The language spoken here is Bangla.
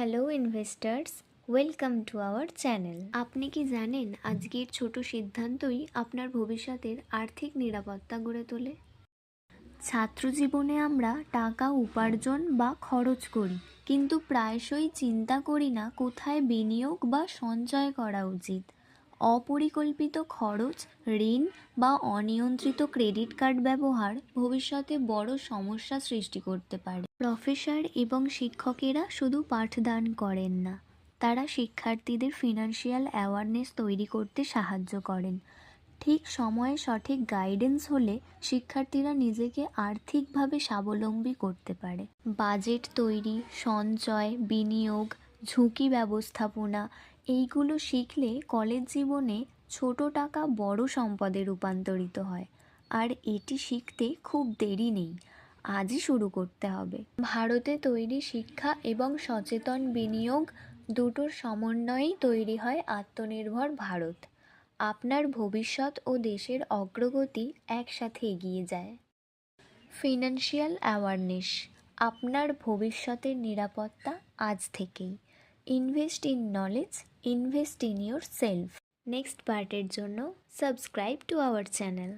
Hello investors, welcome to our channel. আপনি কি জানেন আজকের ছোট সিদ্ধান্তই আপনার ভবিষ্যতের আর্থিক নিরাপত্তা গড়ে তোলে? ছাত্র জীবনে আমরা টাকা উপার্জন বা খরচ করি, কিন্তু প্রায়শই চিন্তা করি না কোথায় বিনিয়োগ বা সঞ্চয় করা উচিত। অপরিকল্পিত খরচ, ঋণ বা অনিয়ন্ত্রিত ক্রেডিট কার্ড ব্যবহার ভবিষ্যতে বড় সমস্যা সৃষ্টি করতে পারে। প্রফেসর এবং শিক্ষকেরা শুধু পাঠদান করেন না, তারা শিক্ষার্থীদের ফিনান্সিয়াল অ্যাওয়ারনেস তৈরি করতে সাহায্য করেন। ঠিক সময়ে সঠিক গাইডেন্স হলে শিক্ষার্থীরা নিজেকে আর্থিকভাবে স্বাবলম্বী করতে পারে। বাজেট তৈরি, সঞ্চয়, বিনিয়োগ, ঝুঁকি ব্যবস্থাপনা এইগুলো শিখলে কলেজ জীবনে ছোট টাকা বড় সম্পদে রূপান্তরিত হয়। আর এটি শিখতে খুব দেরি নেই, আজই শুরু করতে হবে। ভারতে তৈরি শিক্ষা এবং সচেতন বিনিয়োগ দুটোর সমন্বয়েই তৈরি হয় আত্মনির্ভর ভারত। আপনার ভবিষ্যৎ ও দেশের অগ্রগতি একসাথে এগিয়ে যায়। ফিনান্সিয়াল অ্যাওয়ারনেস, আপনার ভবিষ্যতের নিরাপত্তা আজ থেকেই। Invest in knowledge, invest in your self. Next পার্টের জন্য সাবস্ক্রাইব টু আওয়ার চ্যানেল।